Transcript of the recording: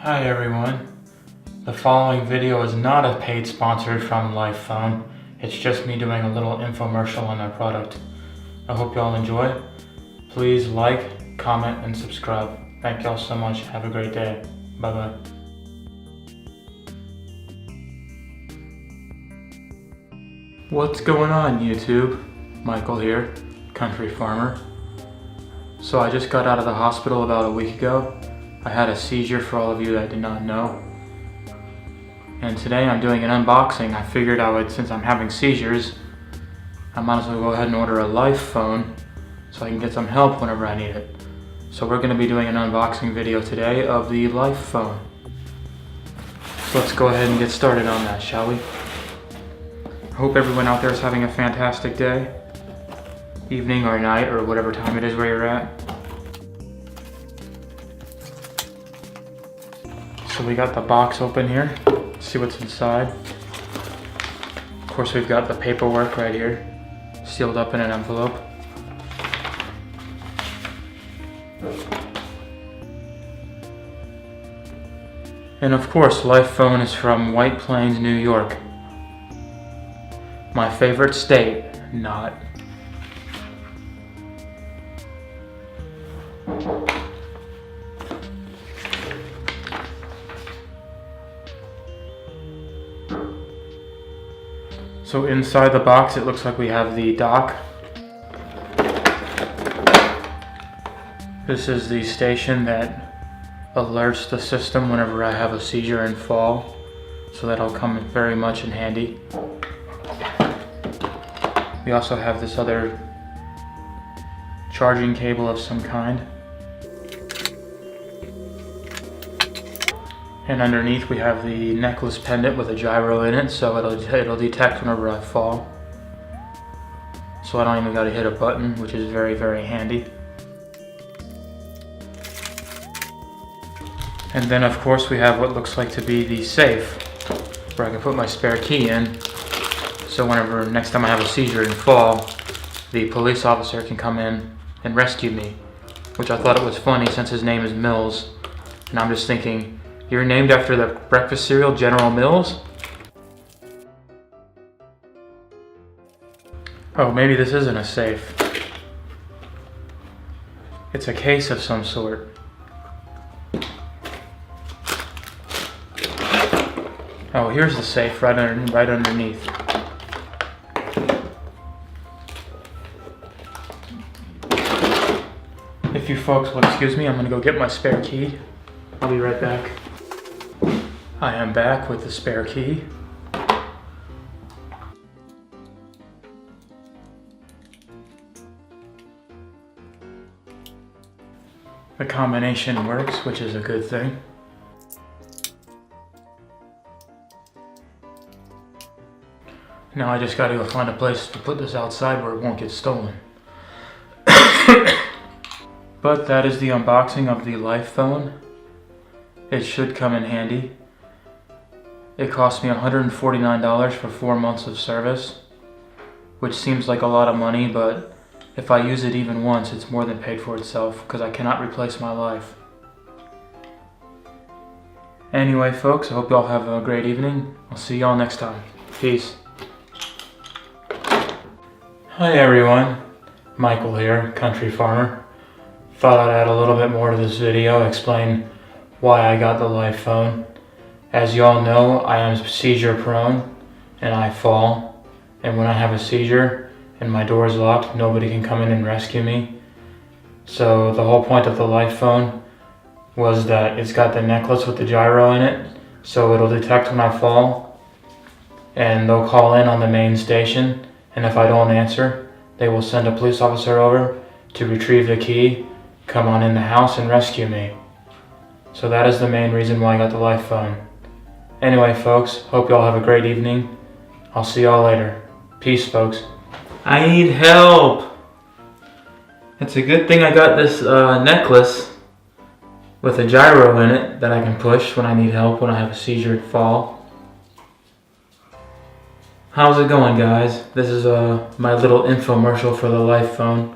Hi everyone. The following video is not a paid sponsor from Lifefone. It's just me doing a little infomercial on their product. I hope y'all enjoy. Please like, comment, and subscribe. Thank y'all so much. Have a great day. Bye bye. What's going on, YouTube? Michael here, country farmer. So I just got out of the hospital about a week ago. I had a seizure, for all of you that did not know. And today I'm doing an unboxing. I figured I would, since I'm having seizures, I might as well go ahead and order a Lifefone so I can get some help whenever I need it. So we're going to be doing an unboxing video today of the Lifefone. So let's go ahead and get started on that, shall we? I hope everyone out there is having a fantastic day, evening or night, or whatever time it is where you're at. So we got the box open here. Let's see what's inside. Of course, we've got the paperwork right here, sealed up in an envelope. And of course, Lifefone is from White Plains, New York. My favorite state, not. So inside the box, it looks like we have the dock. This is the station that alerts the system whenever I have a seizure and fall. So that'll come very much in handy. We also have this other charging cable of some kind. And underneath we have the necklace pendant with a gyro in it, so it'll detect whenever I fall. So I don't even gotta hit a button, which is very, very handy. And then of course we have what looks like to be the safe, where I can put my spare key in. So whenever next time I have a seizure and fall, the police officer can come in and rescue me. Which I thought it was funny since his name is Mills. And I'm just thinking, you're named after the breakfast cereal General Mills? Oh, maybe this isn't a safe. It's a case of some sort. Oh, here's the safe right underneath. If you folks will excuse me, I'm gonna go get my spare key. I'll be right back. I am back with the spare key. The combination works, which is a good thing. Now I just gotta go find a place to put this outside where it won't get stolen. But that is the unboxing of the Lifefone. It should come in handy. It cost me $149 for 4 months of service, which seems like a lot of money, but if I use it even once, it's more than paid for itself, because I cannot replace my life. Anyway, folks, I hope y'all have a great evening. I'll see y'all next time. Peace. Hi everyone, Michael here, country farmer. Thought I'd add a little bit more to this video, explain why I got the Lifefone. As you all know, I am seizure prone and I fall. And when I have a seizure and my door is locked, nobody can come in and rescue me. So the whole point of the Lifefone was that it's got the necklace with the gyro in it, so it'll detect when I fall. And they'll call in on the main station, and if I don't answer, they will send a police officer over to retrieve the key, come on in the house and rescue me. So that is the main reason why I got the Lifefone. Anyway, folks, hope y'all have a great evening. I'll see y'all later. Peace, folks. I need help. It's a good thing I got this necklace with a gyro in it that I can push when I need help, when I have a seizure and fall. How's it going, guys? This is my little infomercial for the Lifefone.